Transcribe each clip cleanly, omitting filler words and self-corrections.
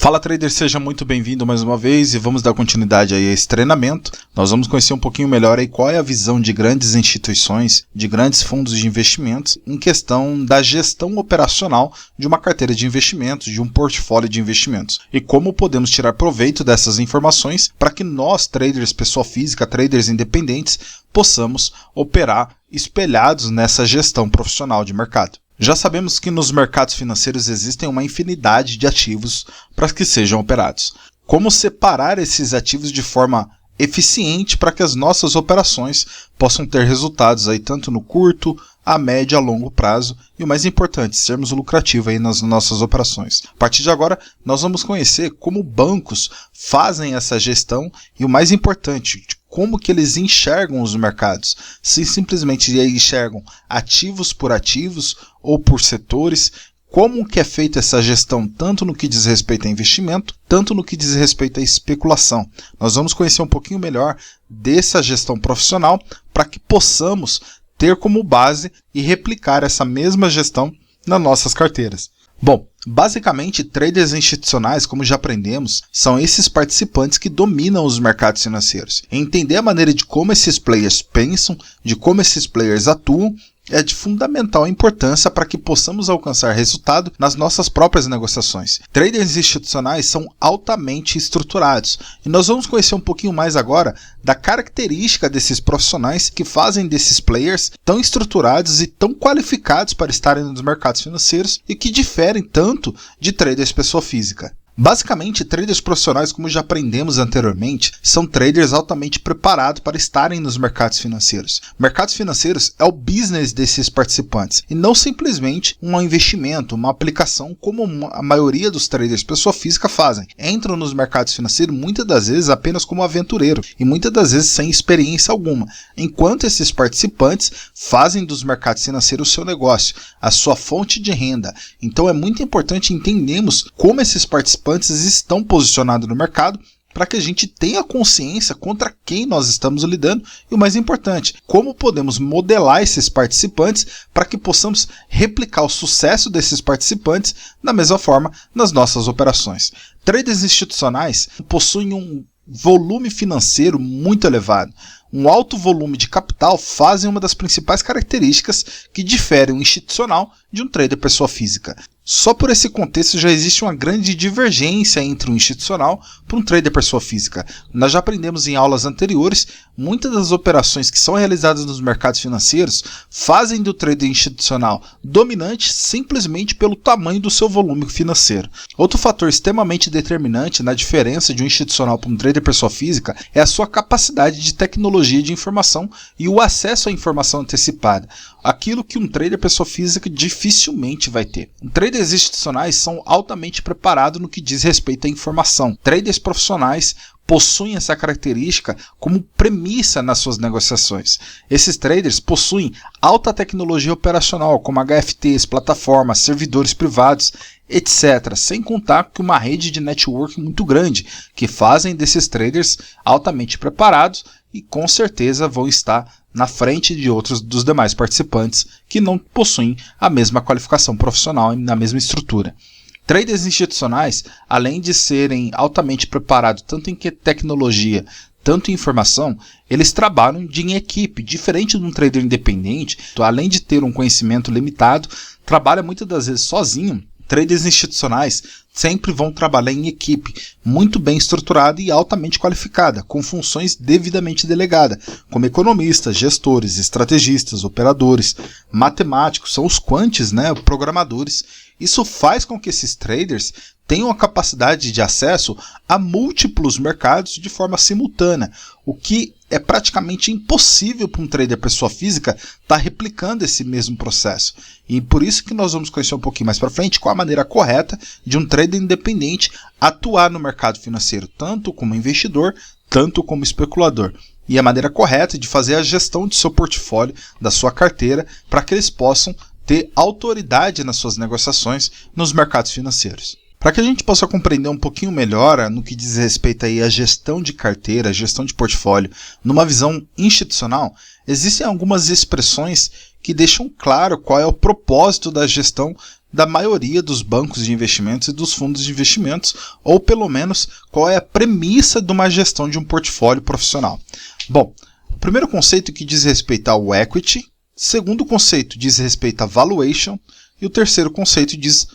Fala trader, seja muito bem-vindo mais uma vez e vamos dar continuidade aí a esse treinamento. Nós vamos conhecer um pouquinho melhor aí qual é a visão de grandes instituições, de grandes fundos de investimentos em questão da gestão operacional de uma carteira de investimentos, de um portfólio de investimentos. E como podemos tirar proveito dessas informações para que nós, traders, pessoa física, traders independentes, possamos operar espelhados nessa gestão profissional de mercado. Já sabemos que nos mercados financeiros existem uma infinidade de ativos para que sejam operados. Como separar esses ativos de forma eficiente para que as nossas operações possam ter resultados aí tanto no curto, a médio e a longo prazo e o mais importante, sermos lucrativos aí nas nossas operações. A partir de agora, nós vamos conhecer como bancos fazem essa gestão e o mais importante, como que eles enxergam os mercados, se simplesmente enxergam ativos por ativos ou por setores, como que é feita essa gestão tanto no que diz respeito a investimento, tanto no que diz respeito a especulação. Nós vamos conhecer um pouquinho melhor dessa gestão profissional para que possamos ter como base e replicar essa mesma gestão nas nossas carteiras. Bom, basicamente, traders institucionais, como já aprendemos, são esses participantes que dominam os mercados financeiros. Entender a maneira de como esses players pensam, de como esses players atuam, é de fundamental importância para que possamos alcançar resultado nas nossas próprias negociações. Traders institucionais são altamente estruturados e nós vamos conhecer um pouquinho mais agora da característica desses profissionais que fazem desses players tão estruturados e tão qualificados para estarem nos mercados financeiros e que diferem tanto de traders pessoa física. Basicamente, traders profissionais, como já aprendemos anteriormente, são traders altamente preparados para estarem nos mercados financeiros. Mercados financeiros é o business desses participantes e não simplesmente um investimento, uma aplicação como a maioria dos traders pessoa física fazem. Entram nos mercados financeiros muitas das vezes apenas como aventureiro e muitas das vezes sem experiência alguma, enquanto esses participantes fazem dos mercados financeiros o seu negócio, a sua fonte de renda. Então é muito importante entendermos como esses participantes estão posicionados no mercado para que a gente tenha consciência contra quem nós estamos lidando e o mais importante, como podemos modelar esses participantes para que possamos replicar o sucesso desses participantes da mesma forma nas nossas operações. Traders institucionais possuem um volume financeiro muito elevado. Um alto volume de capital fazem uma das principais características que diferem um institucional de um trader pessoa física. Só por esse contexto já existe uma grande divergência entre um institucional para um trader pessoa física. Nós já aprendemos em aulas anteriores, muitas das operações que são realizadas nos mercados financeiros fazem do trader institucional dominante simplesmente pelo tamanho do seu volume financeiro. Outro fator extremamente determinante na diferença de um institucional para um trader pessoa física é a sua capacidade de tecnologia de informação e o acesso à informação antecipada. Aquilo que um trader pessoa física dificilmente vai ter. Traders institucionais são altamente preparados no que diz respeito à informação. Traders profissionais possuem essa característica como premissa nas suas negociações. Esses traders possuem alta tecnologia operacional, como HFTs, plataformas, servidores privados, etc. Sem contar com uma rede de network muito grande, que fazem desses traders altamente preparados e com certeza vão estar na frente de outros dos demais participantes que não possuem a mesma qualificação profissional e na mesma estrutura. Traders institucionais, além de serem altamente preparados tanto em tecnologia, tanto em informação, eles trabalham em equipe, diferente de um trader independente, além de ter um conhecimento limitado, trabalha muitas das vezes sozinho. Traders institucionais sempre vão trabalhar em equipe, muito bem estruturada e altamente qualificada, com funções devidamente delegadas, como economistas, gestores, estrategistas, operadores, matemáticos, são os quants, programadores. Isso faz com que esses traders tenham a capacidade de acesso a múltiplos mercados de forma simultânea, o que é praticamente impossível para um trader pessoa física estar replicando esse mesmo processo. E por isso que nós vamos conhecer um pouquinho mais para frente qual a maneira correta de um trader independente atuar no mercado financeiro, tanto como investidor, tanto como especulador. E a maneira correta de fazer a gestão de seu portfólio, da sua carteira, para que eles possam ter autoridade nas suas negociações nos mercados financeiros. Para que a gente possa compreender um pouquinho melhor no que diz respeito aí à gestão de carteira, gestão de portfólio, numa visão institucional, existem algumas expressões que deixam claro qual é o propósito da gestão da maioria dos bancos de investimentos e dos fundos de investimentos, ou pelo menos qual é a premissa de uma gestão de um portfólio profissional. Bom, o primeiro conceito que diz respeito ao equity, segundo conceito diz respeito à valuation e o terceiro conceito diz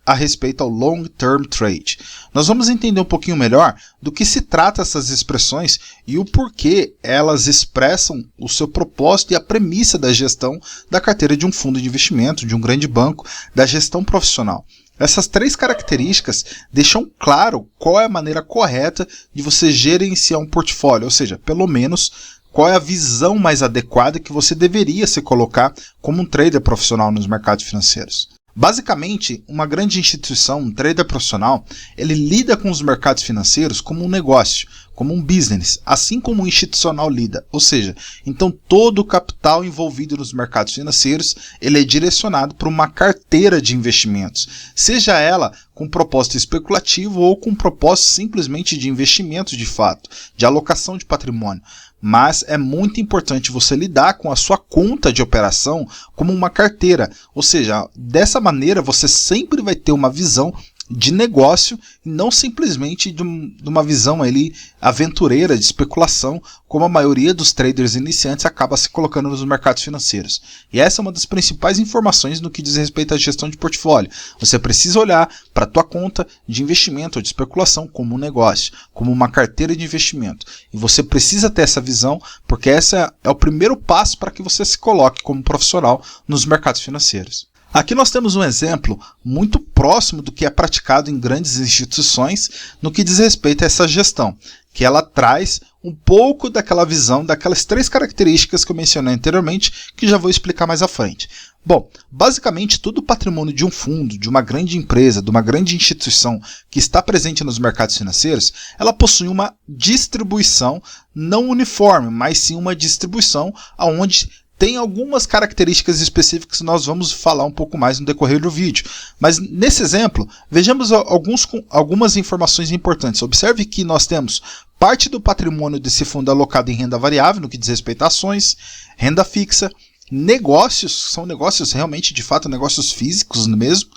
a respeito ao long-term trade. Nós vamos entender um pouquinho melhor do que se trata essas expressões e o porquê elas expressam o seu propósito e a premissa da gestão da carteira de um fundo de investimento, de um grande banco, da gestão profissional. Essas três características deixam claro qual é a maneira correta de você gerenciar um portfólio, ou seja, pelo menos qual é a visão mais adequada que você deveria se colocar como um trader profissional nos mercados financeiros. Basicamente, uma grande instituição, um trader profissional, ele lida com os mercados financeiros como um negócio, como um business, assim como um institucional lida. Ou seja, então todo o capital envolvido nos mercados financeiros, ele é direcionado para uma carteira de investimentos, seja ela com propósito especulativo ou com propósito simplesmente de investimento de fato, de alocação de patrimônio. Mas é muito importante você lidar com a sua conta de operação como uma carteira, ou seja, dessa maneira você sempre vai ter uma visão de negócio e não simplesmente de uma visão ali aventureira, de especulação, como a maioria dos traders iniciantes acaba se colocando nos mercados financeiros. E essa é uma das principais informações no que diz respeito à gestão de portfólio. Você precisa olhar para a tua conta de investimento ou de especulação como um negócio, como uma carteira de investimento. E você precisa ter essa visão, porque essa é o primeiro passo para que você se coloque como profissional nos mercados financeiros. Aqui nós temos um exemplo muito próximo do que é praticado em grandes instituições no que diz respeito a essa gestão, que ela traz um pouco daquela visão, daquelas três características que eu mencionei anteriormente, que já vou explicar mais à frente. Bom, basicamente todo o patrimônio de um fundo, de uma grande empresa, de uma grande instituição que está presente nos mercados financeiros, ela possui uma distribuição não uniforme, mas sim uma distribuição onde tem algumas características específicas que nós vamos falar um pouco mais no decorrer do vídeo. Mas nesse exemplo, vejamos algumas informações importantes. Observe que nós temos parte do patrimônio desse fundo alocado em renda variável, no que diz respeito a ações, renda fixa, negócios, são negócios realmente, de fato, negócios físicos mesmo,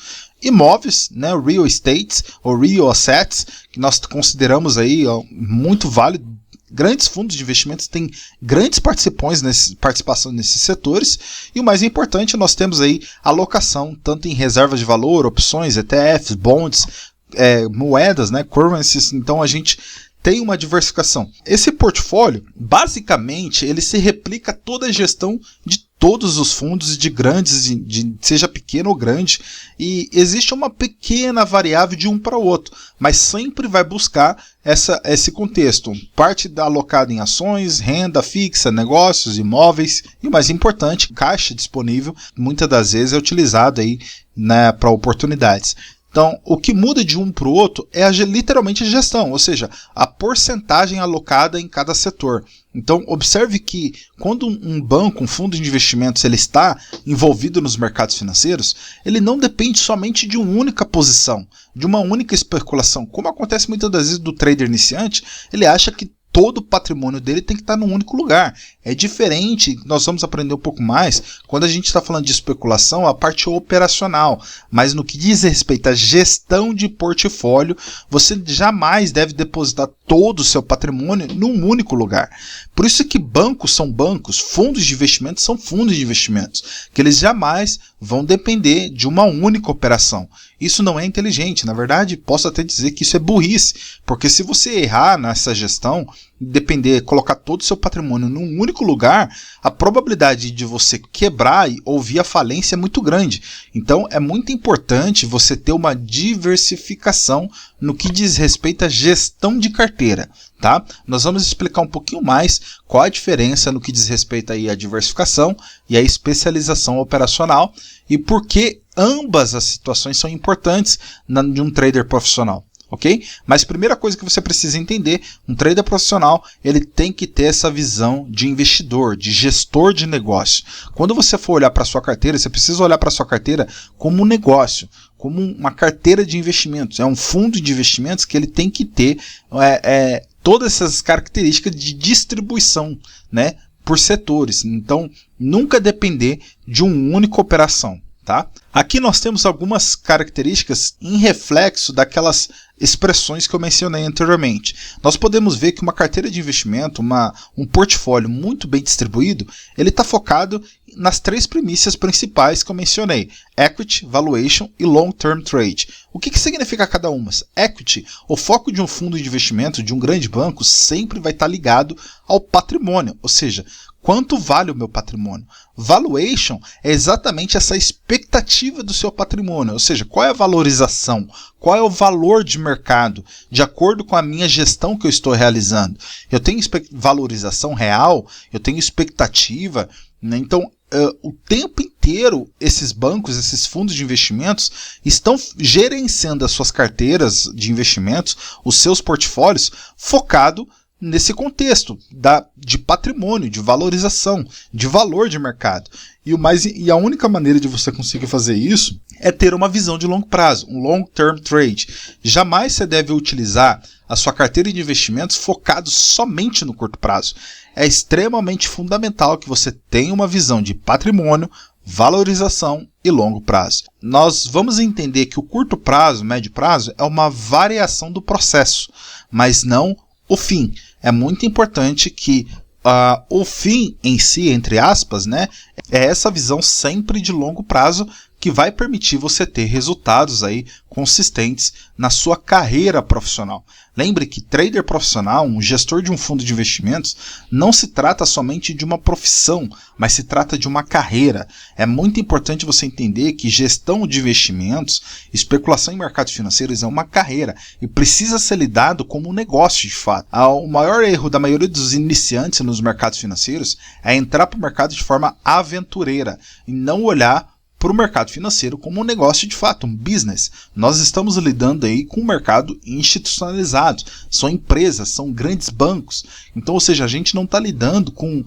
imóveis, né, real estates ou real assets, que nós consideramos aí muito válido. Grandes fundos de investimentos têm grandes participação nesses setores e o mais importante, nós temos aí alocação tanto em reservas de valor, opções, ETFs, bonds, moedas, né, currencies, então a gente tem uma diversificação. Esse portfólio, basicamente, ele se replica toda a gestão de todos os fundos de grandes, seja pequeno ou grande, e existe uma pequena variável de um para o outro, mas sempre vai buscar esse contexto, parte da alocada em ações, renda fixa, negócios, imóveis, e o mais importante, caixa disponível, muitas das vezes é utilizado aí, né, para oportunidades. Então, o que muda de um para o outro é literalmente a gestão, ou seja, a porcentagem alocada em cada setor. Então, observe que quando um banco, um fundo de investimentos, ele está envolvido nos mercados financeiros, ele não depende somente de uma única posição, de uma única especulação. Como acontece muitas das vezes do trader iniciante, ele acha que todo o patrimônio dele tem que estar num único lugar. É diferente, nós vamos aprender um pouco mais quando a gente está falando de especulação, a parte operacional, mas no que diz respeito à gestão de portfólio, você jamais deve depositar todo o seu patrimônio num único lugar. Por isso que bancos são bancos, fundos de investimentos são fundos de investimentos, que eles jamais vão depender de uma única operação. Isso não é inteligente, na verdade, posso até dizer que isso é burrice, porque se você errar nessa gestão, colocar todo o seu patrimônio num único lugar, a probabilidade de você quebrar ou vir à falência é muito grande. Então é muito importante você ter uma diversificação no que diz respeito à gestão de carteira, tá? Nós vamos explicar um pouquinho mais qual a diferença no que diz respeito aí à diversificação e à especialização operacional e por que ambas as situações são importantes de um trader profissional. Ok? Mas a primeira coisa que você precisa entender, um trader profissional, ele tem que ter essa visão de investidor, de gestor de negócio. Quando você for olhar para a sua carteira, você precisa olhar para a sua carteira como um negócio, como uma carteira de investimentos. É um fundo de investimentos que ele tem que ter todas essas características de distribuição, né, por setores. Então, nunca depender de uma única operação. Tá? Aqui nós temos algumas características em reflexo daquelas expressões que eu mencionei anteriormente. Nós podemos ver que uma carteira de investimento, um portfólio muito bem distribuído, ele está focado nas 3 premissas principais que eu mencionei: Equity, Valuation e Long-Term Trade. O que significa cada uma? Equity, o foco de um fundo de investimento, de um grande banco, sempre vai estar ligado ao patrimônio, ou seja, quanto vale o meu patrimônio? Valuation é exatamente essa expectativa do seu patrimônio, ou seja, qual é a valorização, qual é o valor de mercado, de acordo com a minha gestão que eu estou realizando. Eu tenho valorização real, eu tenho expectativa, né? Então, o tempo inteiro, esses bancos, esses fundos de investimentos estão gerenciando as suas carteiras de investimentos, os seus portfólios, focado nesse contexto de patrimônio, de valorização, de valor de mercado. E a única maneira de você conseguir fazer isso é ter uma visão de longo prazo, um long-term trade. Jamais você deve utilizar a sua carteira de investimentos focado somente no curto prazo. É extremamente fundamental que você tenha uma visão de patrimônio, valorização e longo prazo. Nós vamos entender que o curto prazo, médio prazo, é uma variação do processo, mas não o fim. É muito importante que o fim em si, entre aspas, né, é essa visão sempre de longo prazo que vai permitir você ter resultados aí consistentes na sua carreira profissional. Lembre que trader profissional, um gestor de um fundo de investimentos, não se trata somente de uma profissão, mas se trata de uma carreira. É muito importante você entender que gestão de investimentos, especulação em mercados financeiros é uma carreira e precisa ser lidado como um negócio de fato. O maior erro da maioria dos iniciantes nos mercados financeiros é entrar para o mercado de forma aventureira e não olhar para o mercado financeiro como um negócio de fato, um business. Nós estamos lidando aí com um mercado institucionalizado, são empresas, são grandes bancos, então, ou seja, a gente não está lidando com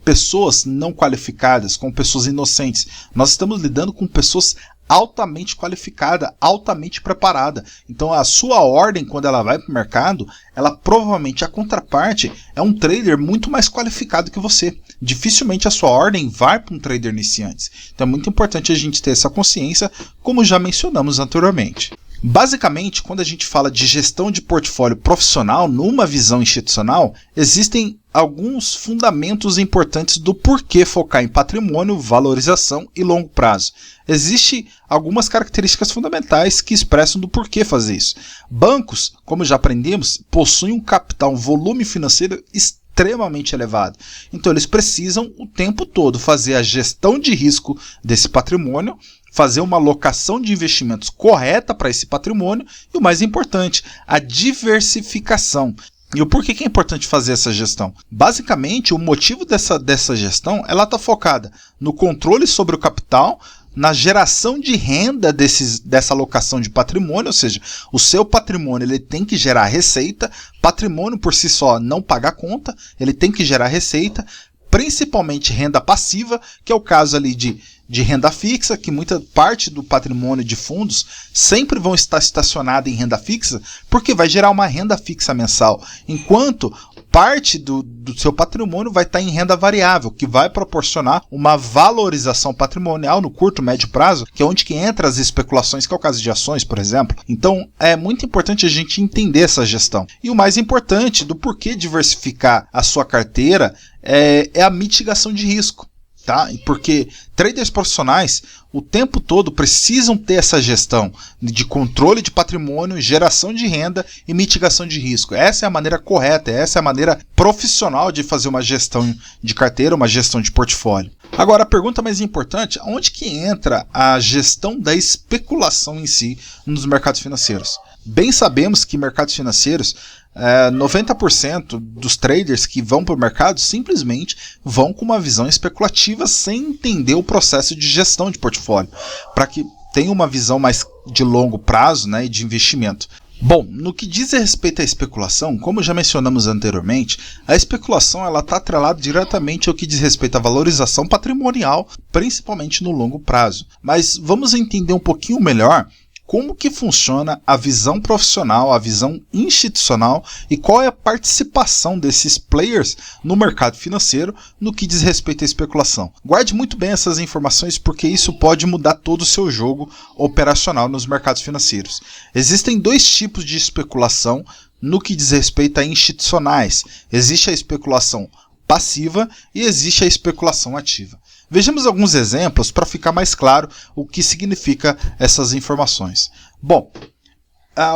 pessoas não qualificadas, com pessoas inocentes, nós estamos lidando com pessoas altamente qualificada, altamente preparada. Então a sua ordem, quando ela vai para o mercado, ela provavelmente, a contraparte, é um trader muito mais qualificado que você. Dificilmente a sua ordem vai para um trader iniciante. Então é muito importante a gente ter essa consciência, como já mencionamos anteriormente. Basicamente, quando a gente fala de gestão de portfólio profissional numa visão institucional, existem alguns fundamentos importantes do porquê focar em patrimônio, valorização e longo prazo. Existem algumas características fundamentais que expressam do porquê fazer isso. Bancos, como já aprendemos, possuem um capital, um volume financeiro extremamente elevado. Então eles precisam o tempo todo fazer a gestão de risco desse patrimônio, fazer uma alocação de investimentos correta para esse patrimônio e, o mais importante, a diversificação. E o porquê que é importante fazer essa gestão? Basicamente, o motivo dessa gestão, ela está focada no controle sobre o capital, na geração de renda dessa alocação de patrimônio, ou seja, o seu patrimônio ele tem que gerar receita, patrimônio por si só não paga conta, ele tem que gerar receita, principalmente renda passiva, que é o caso ali de renda fixa, que muita parte do patrimônio de fundos sempre vão estar estacionada em renda fixa, porque vai gerar uma renda fixa mensal, enquanto parte do seu patrimônio vai estar em renda variável, que vai proporcionar uma valorização patrimonial no curto e médio prazo, que é onde que entra as especulações, que é o caso de ações, por exemplo. Então, é muito importante a gente entender essa gestão. E o mais importante do porquê diversificar a sua carteira é a mitigação de risco. Tá? Porque traders profissionais o tempo todo precisam ter essa gestão de controle de patrimônio, geração de renda e mitigação de risco. Essa é a maneira correta, essa é a maneira profissional de fazer uma gestão de carteira, uma gestão de portfólio. Agora, a pergunta mais importante, onde que entra a gestão da especulação em si nos mercados financeiros? Bem sabemos que mercados financeiros, 90% dos traders que vão para o mercado simplesmente vão com uma visão especulativa sem entender o processo de gestão de portfólio, para que tenha uma visão mais de longo prazo, né, e de investimento. Bom, no que diz respeito à especulação, como já mencionamos anteriormente, a especulação está atrelada diretamente ao que diz respeito à valorização patrimonial, principalmente no longo prazo. Mas vamos entender um pouquinho melhor como que funciona a visão profissional, a visão institucional e qual é a participação desses players no mercado financeiro no que diz respeito à especulação. Guarde muito bem essas informações porque isso pode mudar todo o seu jogo operacional nos mercados financeiros. Existem dois tipos de especulação no que diz respeito a institucionais. Existe a especulação passiva e existe a especulação ativa. Vejamos alguns exemplos para ficar mais claro o que significa essas informações. Bom,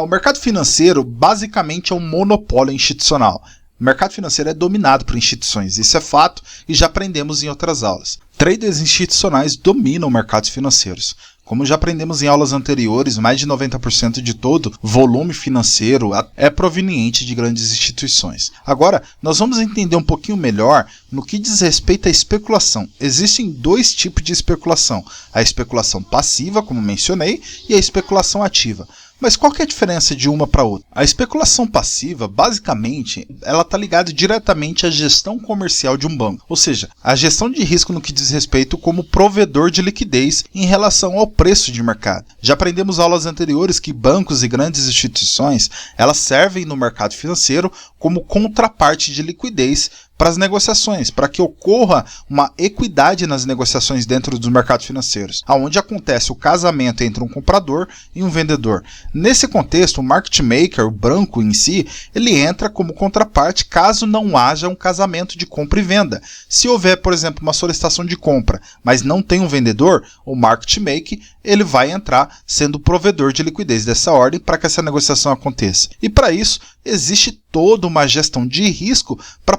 o mercado financeiro basicamente é um monopólio institucional. O mercado financeiro é dominado por instituições, isso é fato e já aprendemos em outras aulas. Traders institucionais dominam mercados financeiros. Como já aprendemos em aulas anteriores, mais de 90% de todo volume financeiro é proveniente de grandes instituições. Agora, nós vamos entender um pouquinho melhor no que diz respeito à especulação. Existem dois tipos de especulação: a especulação passiva, como mencionei, e a especulação ativa. Mas qual que é a diferença de uma para outra? A especulação passiva, basicamente, ela está ligada diretamente à gestão comercial de um banco, ou seja, a gestão de risco no que diz respeito como provedor de liquidez em relação ao preço de mercado. Já aprendemos em aulas anteriores que bancos e grandes instituições, elas servem no mercado financeiro como contraparte de liquidez para as negociações, para que ocorra uma equidade nas negociações dentro dos mercados financeiros, onde acontece o casamento entre um comprador e um vendedor. Nesse contexto, o market maker, o banco em si, ele entra como contraparte caso não haja um casamento de compra e venda. Se houver, por exemplo, uma solicitação de compra, mas não tem um vendedor, o market maker ele vai entrar sendo o provedor de liquidez dessa ordem para que essa negociação aconteça. E para isso, existe toda uma gestão de risco para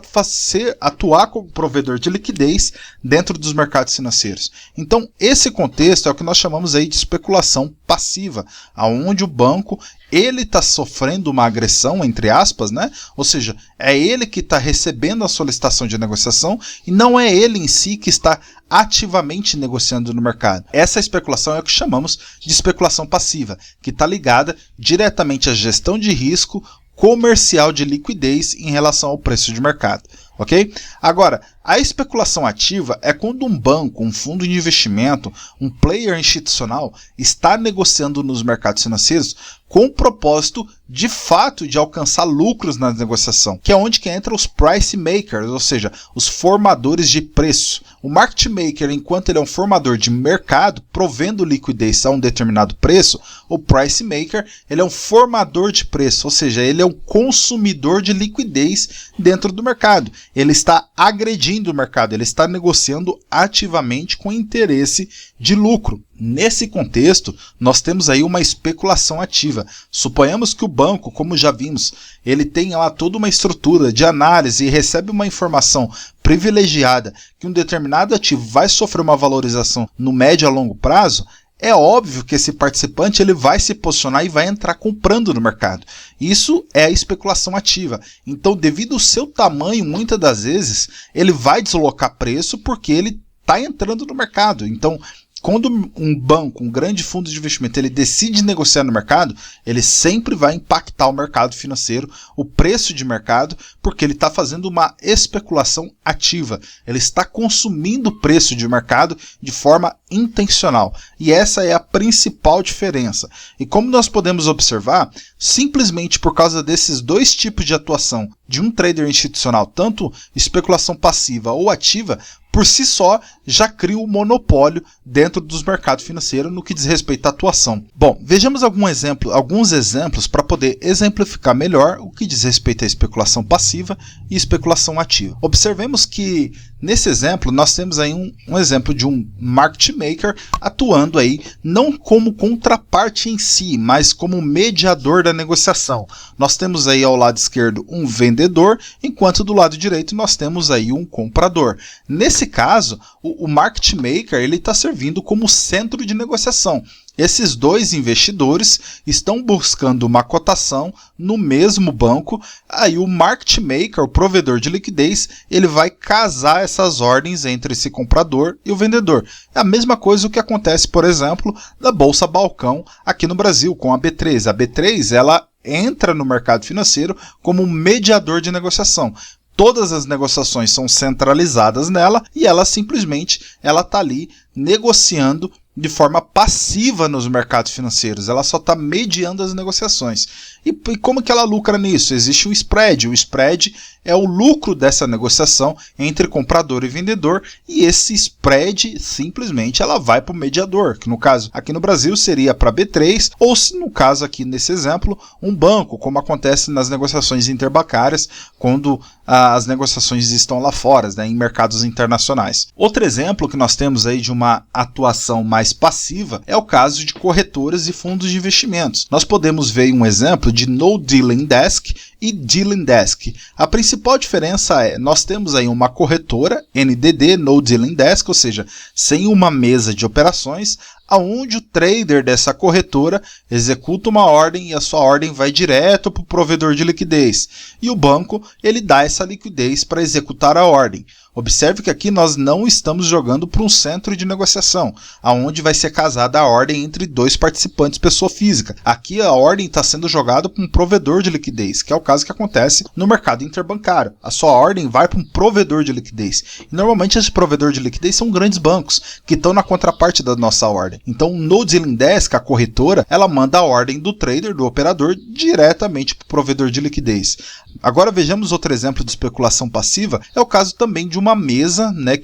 atuar como provedor de liquidez dentro dos mercados financeiros. Então, esse contexto é o que nós chamamos aí de especulação passiva, onde o banco ele está sofrendo uma agressão, entre aspas, né? Ou seja, é ele que está recebendo a solicitação de negociação e não é ele em si que está ativamente negociando no mercado. Essa especulação é o que chamamos de especulação passiva, que está ligada diretamente à gestão de risco comercial de liquidez em relação ao preço de mercado. Ok? Agora, a especulação ativa é quando um banco, um fundo de investimento, um player institucional está negociando nos mercados financeiros com o propósito, de fato, de alcançar lucros na negociação, que é onde que entram os price makers, ou seja, os formadores de preço. O market maker, enquanto ele é um formador de mercado, provendo liquidez a um determinado preço, o price maker, ele é um formador de preço, ou seja, ele é um consumidor de liquidez dentro do mercado. Ele está agredindo o mercado, ele está negociando ativamente com interesse de lucro. Nesse contexto, nós temos aí uma especulação ativa. Suponhamos que o banco, como já vimos, ele tem lá toda uma estrutura de análise e recebe uma informação privilegiada que um determinado ativo vai sofrer uma valorização no médio a longo prazo. É óbvio que esse participante ele vai se posicionar e vai entrar comprando no mercado. Isso é a especulação ativa. Então, devido ao seu tamanho, muitas das vezes, ele vai deslocar preço porque ele está entrando no mercado. Então, quando um banco, um grande fundo de investimento, ele decide negociar no mercado, ele sempre vai impactar o mercado financeiro, o preço de mercado, porque ele está fazendo uma especulação ativa. Ele está consumindo o preço de mercado de forma intencional. E essa é a principal diferença. E como nós podemos observar, simplesmente por causa desses dois tipos de atuação de um trader institucional, tanto especulação passiva ou ativa, por si só, já cria um monopólio dentro dos mercados financeiros no que diz respeito à atuação. Bom, vejamos alguns exemplos para poder exemplificar melhor o que diz respeito à especulação passiva e especulação ativa. Observemos que, nesse exemplo, nós temos aí um exemplo de um market maker atuando aí não como contraparte em si, mas como mediador da negociação. Nós temos aí ao lado esquerdo um vendedor, enquanto do lado direito nós temos aí um comprador. Nesse caso, o market maker ele está servindo como centro de negociação. Esses dois investidores estão buscando uma cotação no mesmo banco, aí o market maker, o provedor de liquidez, ele vai casar essas ordens entre esse comprador e o vendedor. É a mesma coisa que acontece, por exemplo, na Bolsa Balcão aqui no Brasil, com a B3. A B3 ela entra no mercado financeiro como mediador de negociação. Todas as negociações são centralizadas nela e ela simplesmente está ali negociando de forma passiva nos mercados financeiros, ela só está mediando as negociações. E como que ela lucra nisso? Existe um spread. O spread é o lucro dessa negociação entre comprador e vendedor, e esse spread simplesmente ela vai para o mediador, que no caso aqui no Brasil seria para a B3, ou se no caso aqui nesse exemplo, um banco, como acontece nas negociações interbancárias, quando as negociações estão lá fora, né, em mercados internacionais. Outro exemplo que nós temos aí de uma atuação mais passiva é o caso de corretoras e fundos de investimentos. Nós podemos ver um exemplo de No Dealing Desk e Dealing Desk. A principal diferença é, nós temos aí uma corretora, NDD, No Dealing Desk, ou seja, sem uma mesa de operações, aonde o trader dessa corretora executa uma ordem e a sua ordem vai direto para o provedor de liquidez. E o banco, ele dá essa liquidez para executar a ordem. Observe que aqui nós não estamos jogando para um centro de negociação, aonde vai ser casada a ordem entre dois participantes, pessoa física. Aqui a ordem está sendo jogada para um provedor de liquidez, que é o caso que acontece no mercado interbancário. A sua ordem vai para um provedor de liquidez. E normalmente esse provedor de liquidez são grandes bancos, que estão na contraparte da nossa ordem. Então no Dealing Desk, a corretora, ela manda a ordem do trader, do operador, diretamente para o provedor de liquidez. Agora vejamos outro exemplo de especulação passiva, é o caso também de uma mesa, né,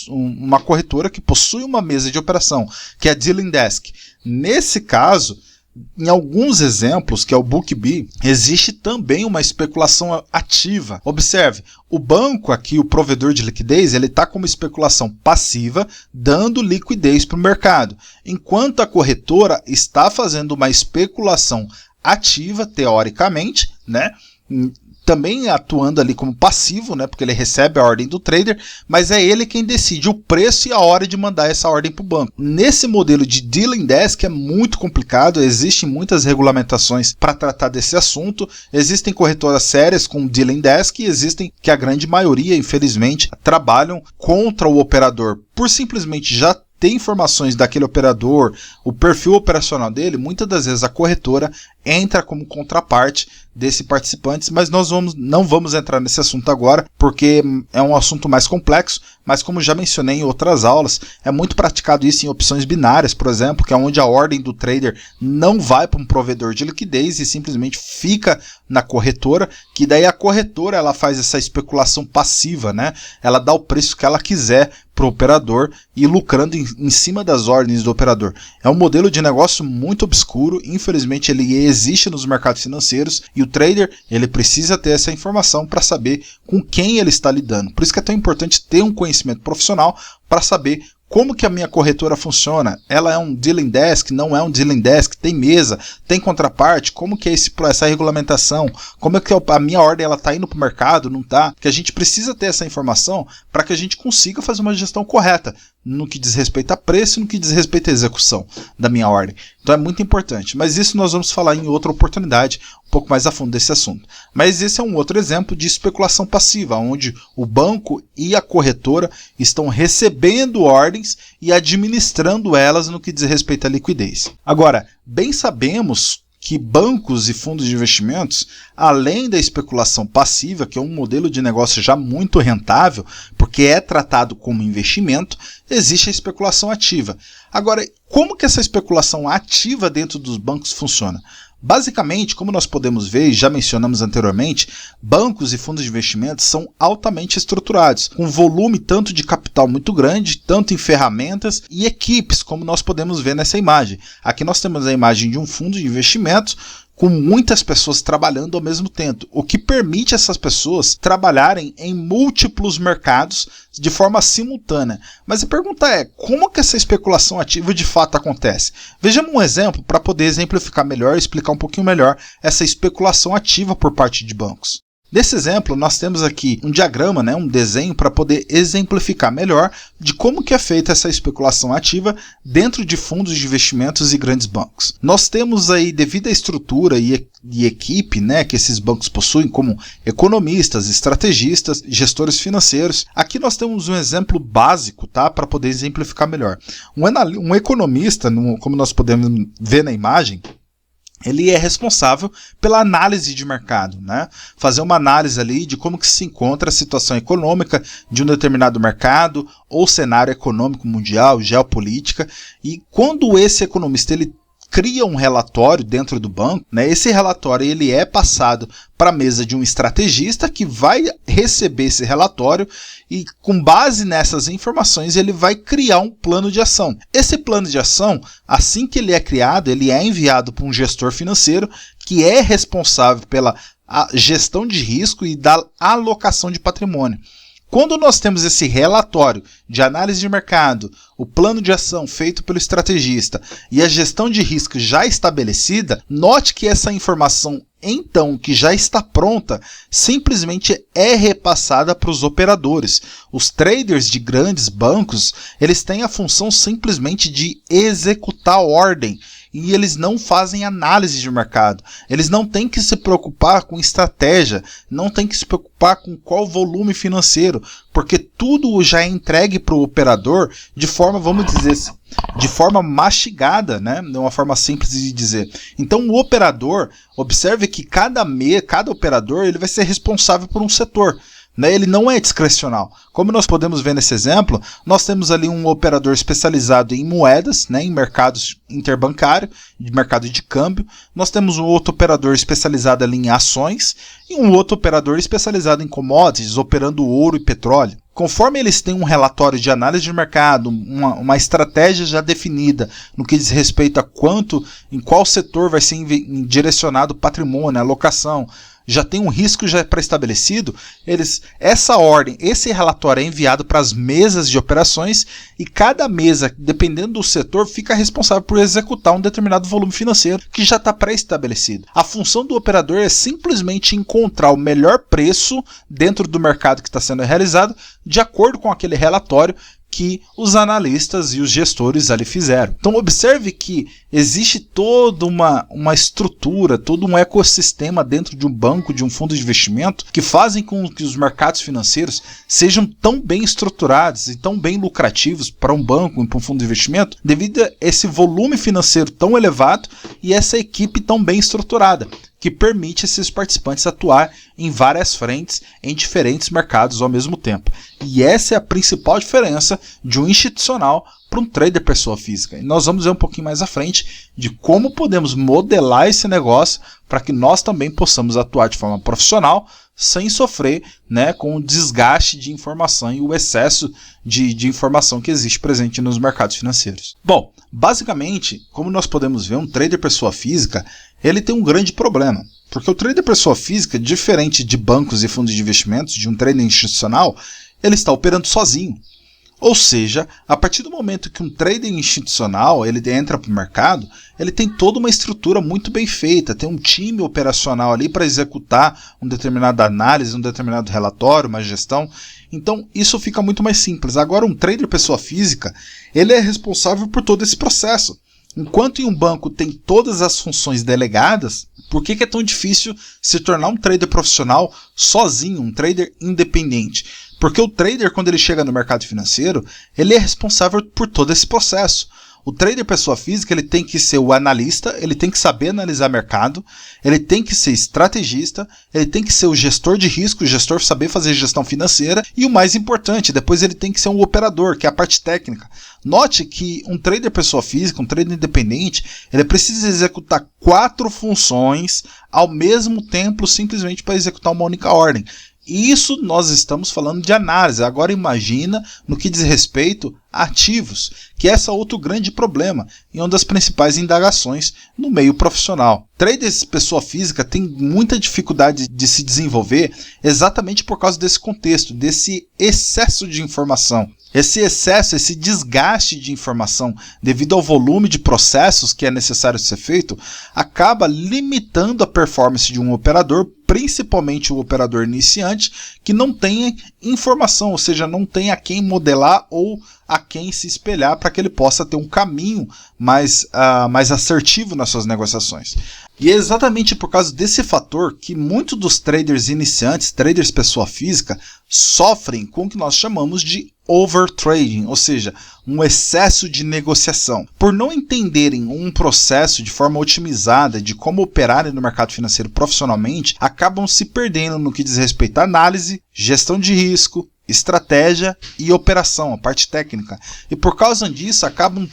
uma corretora que possui uma mesa de operação, que é a Dealing Desk. Nesse caso, em alguns exemplos, que é o BookBee, existe também uma especulação ativa. Observe, o banco aqui, o provedor de liquidez, ele está com uma especulação passiva, dando liquidez para o mercado, enquanto a corretora está fazendo uma especulação ativa, teoricamente, né? Também atuando ali como passivo, né, porque ele recebe a ordem do trader, mas é ele quem decide o preço e a hora de mandar essa ordem para o banco. Nesse modelo de Dealing Desk é muito complicado, existem muitas regulamentações para tratar desse assunto, existem corretoras sérias com Dealing Desk e existem que a grande maioria, infelizmente, trabalham contra o operador, por simplesmente já ter informações daquele operador, o perfil operacional dele, muitas das vezes a corretora entra como contraparte desse participante, mas nós não vamos entrar nesse assunto agora, porque é um assunto mais complexo, mas como já mencionei em outras aulas, é muito praticado isso em opções binárias, por exemplo, que é onde a ordem do trader não vai para um provedor de liquidez e simplesmente fica na corretora, que daí a corretora ela faz essa especulação passiva, né? Ela dá o preço que ela quiser para o operador e lucrando em cima das ordens do operador. É um modelo de negócio muito obscuro, infelizmente ele existe nos mercados financeiros e o trader ele precisa ter essa informação para saber com quem ele está lidando. Por isso que é tão importante ter um conhecimento profissional para saber como que a minha corretora funciona. Ela é um Dealing Desk, não é um Dealing Desk, tem mesa, tem contraparte, como que é essa regulamentação, como é que a minha ordem está indo para o mercado, não está? Porque a gente precisa ter essa informação para que a gente consiga fazer uma gestão correta no que diz respeito a preço e no que diz respeito à execução da minha ordem. Então é muito importante, mas isso nós vamos falar em outra oportunidade, um pouco mais a fundo desse assunto. Mas esse é um outro exemplo de especulação passiva, onde o banco e a corretora estão recebendo ordens e administrando elas no que diz respeito à liquidez. Agora, bem sabemos que bancos e fundos de investimentos, além da especulação passiva, que é um modelo de negócio já muito rentável, porque é tratado como investimento, existe a especulação ativa. Agora, como que essa especulação ativa dentro dos bancos funciona? Basicamente, como nós podemos ver e já mencionamos anteriormente, bancos e fundos de investimentos são altamente estruturados, com volume tanto de capital muito grande, tanto em ferramentas e equipes, como nós podemos ver nessa imagem. Aqui nós temos a imagem de um fundo de investimentos com muitas pessoas trabalhando ao mesmo tempo, o que permite essas pessoas trabalharem em múltiplos mercados de forma simultânea. Mas a pergunta é, como que essa especulação ativa de fato acontece? Vejamos um exemplo para poder exemplificar melhor e explicar um pouquinho melhor essa especulação ativa por parte de bancos. Nesse exemplo, nós temos aqui um diagrama, né, um desenho para poder exemplificar melhor de como que é feita essa especulação ativa dentro de fundos de investimentos e grandes bancos. Nós temos aí, devido à estrutura e equipe, né, que esses bancos possuem, como economistas, estrategistas, gestores financeiros. Aqui nós temos um exemplo básico, tá, para poder exemplificar melhor. Um economista, como nós podemos ver na imagem, ele é responsável pela análise de mercado, né? Fazer uma análise ali de como que se encontra a situação econômica de um determinado mercado ou cenário econômico mundial, geopolítica, e quando esse economista ele cria um relatório dentro do banco, né? Esse relatório ele é passado para a mesa de um estrategista que vai receber esse relatório e, com base nessas informações, ele vai criar um plano de ação. Esse plano de ação, assim que ele é criado, ele é enviado para um gestor financeiro que é responsável pela gestão de risco e da alocação de patrimônio. Quando nós temos esse relatório de análise de mercado, o plano de ação feito pelo estrategista e a gestão de risco já estabelecida, note que essa informação, então, que já está pronta, simplesmente é repassada para os operadores. Os traders de grandes bancos, eles têm a função simplesmente de executar a ordem. E eles não fazem análise de mercado. Eles não têm que se preocupar com estratégia, não têm que se preocupar com qual volume financeiro, porque tudo já é entregue para o operador de forma, vamos dizer, de forma mastigada, né? De uma forma simples de dizer. Então o operador, observe que cada operador ele vai ser responsável por um setor. Ele não é discricional. Como nós podemos ver nesse exemplo, nós temos ali um operador especializado em moedas, né, em mercados interbancários, mercado de câmbio. Nós temos um outro operador especializado ali em ações e um outro operador especializado em commodities, operando ouro e petróleo. Conforme eles têm um relatório de análise de mercado, uma estratégia já definida no que diz respeito a em qual setor vai ser direcionado o patrimônio, a alocação, já tem um risco já pré-estabelecido, essa ordem, esse relatório é enviado para as mesas de operações e cada mesa, dependendo do setor, fica responsável por executar um determinado volume financeiro que já está pré-estabelecido. A função do operador é simplesmente encontrar o melhor preço dentro do mercado que está sendo realizado, de acordo com aquele relatório que os analistas e os gestores ali fizeram. Então observe que existe toda uma estrutura, todo um ecossistema dentro de um banco, de um fundo de investimento, que fazem com que os mercados financeiros sejam tão bem estruturados e tão bem lucrativos para um banco e para um fundo de investimento, devido a esse volume financeiro tão elevado e essa equipe tão bem estruturada, que permite esses participantes atuar em várias frentes, em diferentes mercados ao mesmo tempo. E essa é a principal diferença de um institucional para um trader pessoa física. E nós vamos ver um pouquinho mais à frente de como podemos modelar esse negócio para que nós também possamos atuar de forma profissional, sem sofrer, né, com o desgaste de informação e o excesso de informação que existe presente nos mercados financeiros. Bom, basicamente, como nós podemos ver, um trader pessoa física, ele tem um grande problema, porque o trader pessoa física, diferente de bancos e fundos de investimentos, de um trader institucional, ele está operando sozinho. Ou seja, a partir do momento que um trader institucional ele entra para o mercado, ele tem toda uma estrutura muito bem feita, tem um time operacional ali para executar uma determinada análise, um determinado relatório, uma gestão. Então isso fica muito mais simples. Agora um trader pessoa física, ele é responsável por todo esse processo. Enquanto em um banco tem todas as funções delegadas, por que é tão difícil se tornar um trader profissional sozinho, um trader independente? Porque o trader, quando ele chega no mercado financeiro, ele é responsável por todo esse processo. O trader pessoa física, ele tem que ser o analista, ele tem que saber analisar mercado, ele tem que ser estrategista, ele tem que ser o gestor de risco, o gestor saber fazer gestão financeira e o mais importante, depois ele tem que ser um operador, que é a parte técnica. Note que um trader pessoa física, um trader independente, ele precisa executar 4 funções ao mesmo tempo simplesmente para executar uma única ordem. Isso nós estamos falando de análise. Agora imagina no que diz respeito a ativos, que é esse outro grande problema e uma das principais indagações no meio profissional. Traders pessoa física tem muita dificuldade de se desenvolver exatamente por causa desse contexto, desse excesso de informação. Esse excesso, esse desgaste de informação devido ao volume de processos que é necessário ser feito, acaba limitando a performance de um operador, principalmente o operador iniciante, que não tem informação, ou seja, não tem a quem modelar ou a quem se espelhar para que ele possa ter um caminho mais assertivo nas suas negociações. E é exatamente por causa desse fator que muitos dos traders iniciantes, traders pessoa física, sofrem com o que nós chamamos de overtrading, ou seja, um excesso de negociação. Por não entenderem um processo de forma otimizada de como operarem no mercado financeiro profissionalmente, acabam se perdendo no que diz respeito à análise, gestão de risco, estratégia e operação, a parte técnica. E por causa disso, acabam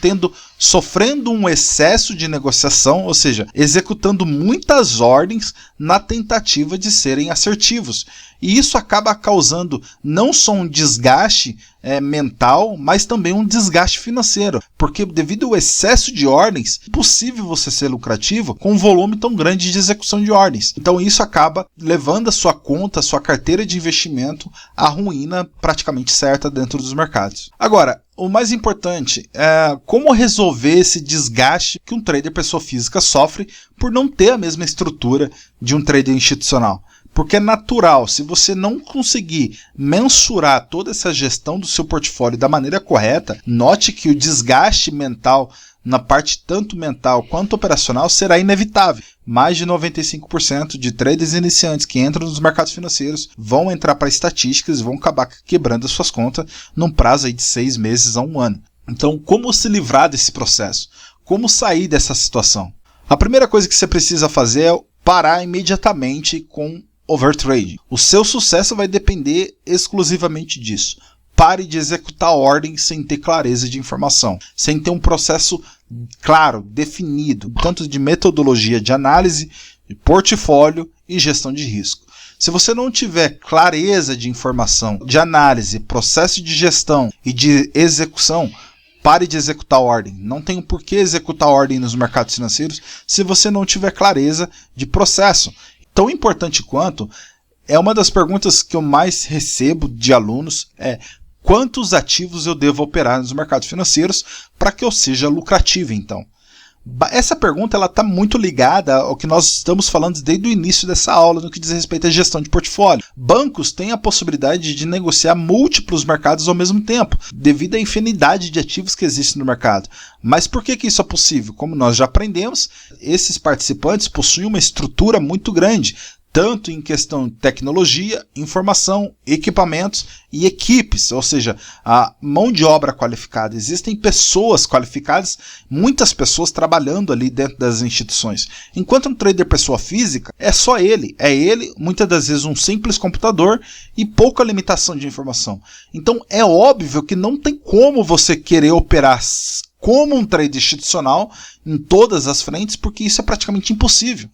sofrendo um excesso de negociação, ou seja, executando muitas ordens na tentativa de serem assertivos. E isso acaba causando não só um desgaste mental, mas também um desgaste financeiro, porque devido ao excesso de ordens, é impossível você ser lucrativo com um volume tão grande de execução de ordens. Então isso acaba levando a sua conta, a sua carteira de investimento à ruína praticamente certa dentro dos mercados. Agora, o mais importante é como resolver esse desgaste que um trader pessoa física sofre por não ter a mesma estrutura de um trader institucional. Porque é natural, se você não conseguir mensurar toda essa gestão do seu portfólio da maneira correta, note que o desgaste mental, na parte tanto mental quanto operacional, será inevitável. Mais de 95% de traders iniciantes que entram nos mercados financeiros vão entrar para estatísticas e vão acabar quebrando as suas contas num prazo aí de 6 meses a 1 ano. Então, como se livrar desse processo? Como sair dessa situação? A primeira coisa que você precisa fazer é parar imediatamente com overtrading. O seu sucesso vai depender exclusivamente disso. Pare de executar ordens sem ter clareza de informação, sem ter um processo claro, definido, tanto de metodologia de análise, de portfólio e gestão de risco. Se você não tiver clareza de informação, de análise, processo de gestão e de execução, pare de executar ordem. Não tem por que executar ordem nos mercados financeiros se você não tiver clareza de processo. Tão importante quanto, é uma das perguntas que eu mais recebo de alunos, quantos ativos eu devo operar nos mercados financeiros para que eu seja lucrativo, então? Essa pergunta está muito ligada ao que nós estamos falando desde o início dessa aula, no que diz respeito à gestão de portfólio. Bancos têm a possibilidade de negociar múltiplos mercados ao mesmo tempo, devido à infinidade de ativos que existem no mercado. Mas por que isso é possível? Como nós já aprendemos, esses participantes possuem uma estrutura muito grande, tanto em questão de tecnologia, informação, equipamentos e equipes, ou seja, a mão de obra qualificada. Existem pessoas qualificadas, muitas pessoas trabalhando ali dentro das instituições. Enquanto um trader pessoa física, é só ele. É ele, muitas das vezes, um simples computador e pouca limitação de informação. Então é óbvio que não tem como você querer operar como um trader institucional em todas as frentes, porque isso é praticamente impossível.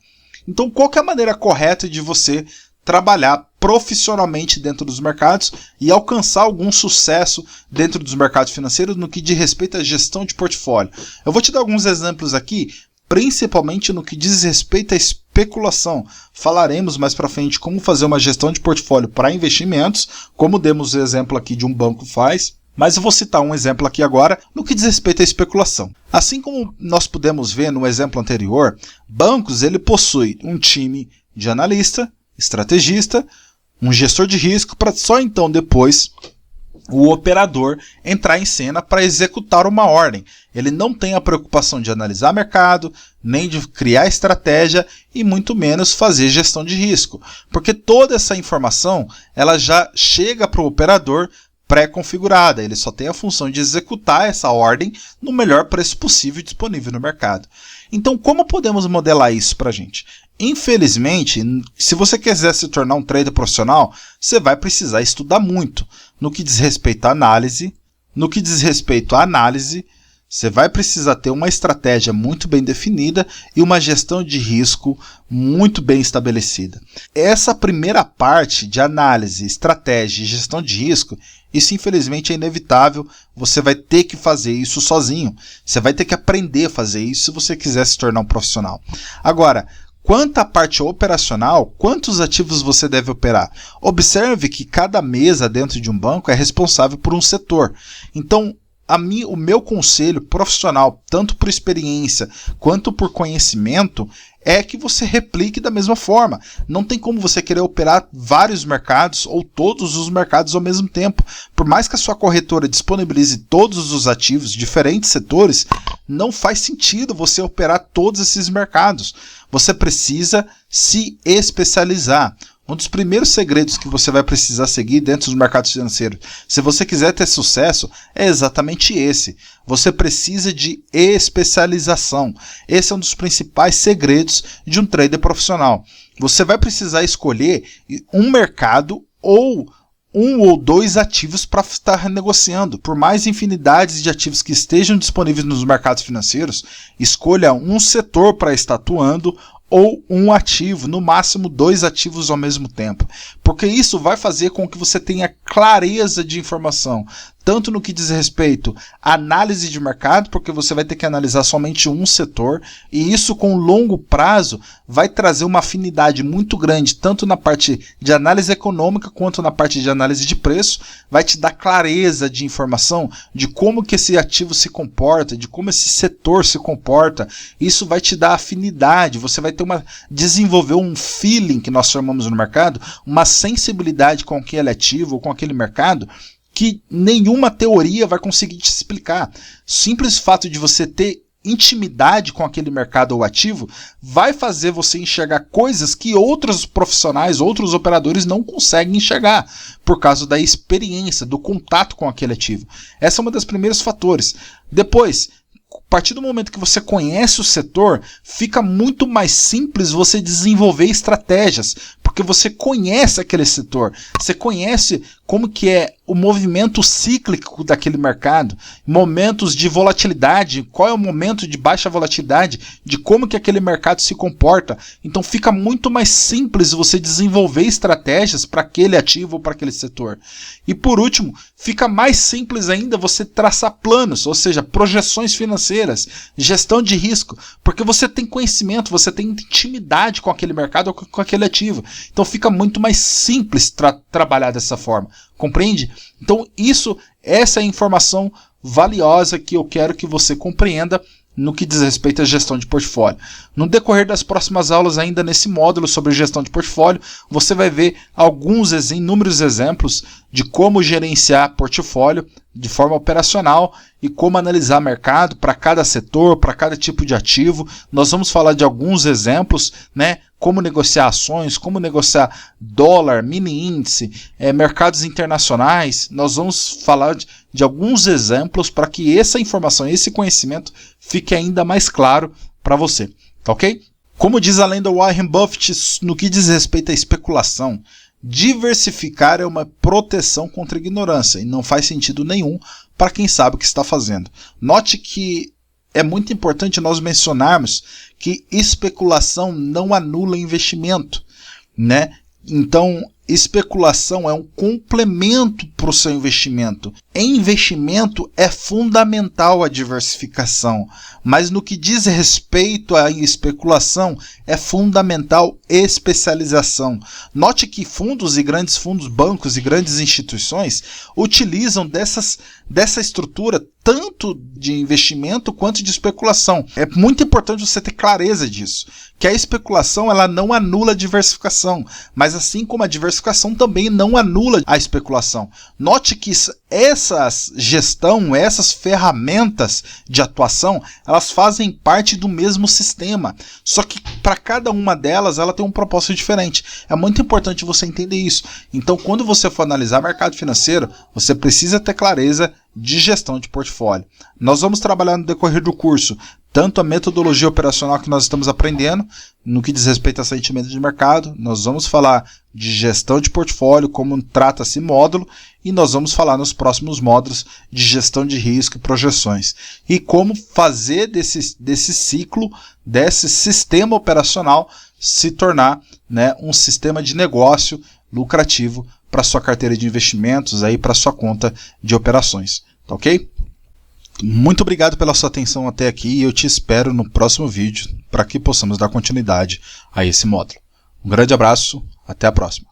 Então, qual que é a maneira correta de você trabalhar profissionalmente dentro dos mercados e alcançar algum sucesso dentro dos mercados financeiros no que diz respeito à gestão de portfólio? Eu vou te dar alguns exemplos aqui, principalmente no que diz respeito à especulação. Falaremos mais para frente como fazer uma gestão de portfólio para investimentos, como demos o exemplo aqui de um banco faz. Mas eu vou citar um exemplo aqui agora no que diz respeito à especulação. Assim como nós pudemos ver no exemplo anterior, bancos ele possui um time de analista, estrategista, um gestor de risco, para só então depois o operador entrar em cena para executar uma ordem. Ele não tem a preocupação de analisar mercado, nem de criar estratégia e muito menos fazer gestão de risco, porque toda essa informação ela já chega para o operador pré-configurada, ele só tem a função de executar essa ordem no melhor preço possível disponível no mercado. Então, como podemos modelar isso para a gente? Infelizmente, se você quiser se tornar um trader profissional, você vai precisar estudar muito no que diz respeito à análise, você vai precisar ter uma estratégia muito bem definida e uma gestão de risco muito bem estabelecida. Essa primeira parte de análise, estratégia e gestão de risco, isso infelizmente é inevitável, você vai ter que fazer isso sozinho. Você vai ter que aprender a fazer isso se você quiser se tornar um profissional. Agora, quanto à parte operacional, quantos ativos você deve operar? Observe que cada mesa dentro de um banco é responsável por um setor. Então, o meu conselho profissional, tanto por experiência quanto por conhecimento, é que você replique da mesma forma. Não tem como você querer operar vários mercados ou todos os mercados ao mesmo tempo. Por mais que a sua corretora disponibilize todos os ativos, diferentes setores, não faz sentido você operar todos esses mercados. Você precisa se especializar. Um dos primeiros segredos que você vai precisar seguir dentro dos mercados financeiros, se você quiser ter sucesso, é exatamente esse. Você precisa de especialização. Esse é um dos principais segredos de um trader profissional. Você vai precisar escolher um mercado ou um ou dois ativos para estar negociando. Por mais infinidades de ativos que estejam disponíveis nos mercados financeiros, escolha um setor para estar atuando ou um ativo, no máximo 2 ativos ao mesmo tempo. Porque isso vai fazer com que você tenha clareza de informação, tanto no que diz respeito à análise de mercado, porque você vai ter que analisar somente um setor, e isso com longo prazo vai trazer uma afinidade muito grande, tanto na parte de análise econômica, quanto na parte de análise de preço, vai te dar clareza de informação de como que esse ativo se comporta, de como esse setor se comporta. Isso vai te dar afinidade, você vai ter desenvolver um feeling, que nós chamamos no mercado, uma sensibilidade com aquele ativo ou com aquele mercado, que nenhuma teoria vai conseguir te explicar. Simples fato de você ter intimidade com aquele mercado ou ativo vai fazer você enxergar coisas que outros profissionais, outros operadores não conseguem enxergar, por causa da experiência, do contato com aquele ativo. Essa é uma das primeiros fatores. Depois, a partir do momento que você conhece o setor, fica muito mais simples você desenvolver estratégias, porque você conhece aquele setor, você conhece como que é o movimento cíclico daquele mercado, momentos de volatilidade, qual é o momento de baixa volatilidade, de como que aquele mercado se comporta. Então fica muito mais simples você desenvolver estratégias para aquele ativo ou para aquele setor. E por último, fica mais simples ainda você traçar planos, ou seja, projeções financeiras, gestão de risco, porque você tem conhecimento, você tem intimidade com aquele mercado ou com aquele ativo. Então fica muito mais simples trabalhar dessa forma. Compreende? Então essa é a informação valiosa que eu quero que você compreenda no que diz respeito à gestão de portfólio. No decorrer das próximas aulas, ainda nesse módulo sobre gestão de portfólio, você vai ver inúmeros exemplos de como gerenciar portfólio de forma operacional e como analisar mercado para cada setor, para cada tipo de ativo. Nós vamos falar de alguns exemplos, né? Como negociar ações, como negociar dólar, mini índice, mercados internacionais. Nós vamos falar de alguns exemplos para que essa informação, esse conhecimento fique ainda mais claro para você, tá ok? Como diz a lenda Warren Buffett, no que diz respeito à especulação, diversificar é uma proteção contra a ignorância e não faz sentido nenhum para quem sabe o que está fazendo. Note que é muito importante nós mencionarmos que especulação não anula investimento, né? Então, especulação é um complemento para o seu investimento. Em investimento é fundamental a diversificação, mas no que diz respeito à especulação é fundamental especialização. Note que fundos e grandes fundos, bancos e grandes instituições utilizam dessa estrutura tanto de investimento quanto de especulação. É muito importante você ter clareza disso, que a especulação ela não anula a diversificação, mas assim como a diversificação também não anula a especulação. Note que essas ferramentas de atuação, elas fazem parte do mesmo sistema, só que para cada uma delas ela tem um propósito diferente. É muito importante você entender isso. Então, quando você for analisar mercado financeiro, você precisa ter clareza de gestão de portfólio. Nós vamos trabalhar no decorrer do curso tanto a metodologia operacional que nós estamos aprendendo, no que diz respeito a sentimento de mercado, nós vamos falar de gestão de portfólio, como trata esse módulo, e nós vamos falar nos próximos módulos de gestão de risco e projeções. E como fazer desse ciclo, desse sistema operacional, se tornar, né, um sistema de negócio lucrativo para sua carteira de investimentos, para sua conta de operações. Tá ok? Muito obrigado pela sua atenção até aqui e eu te espero no próximo vídeo para que possamos dar continuidade a esse módulo. Um grande abraço, até a próxima.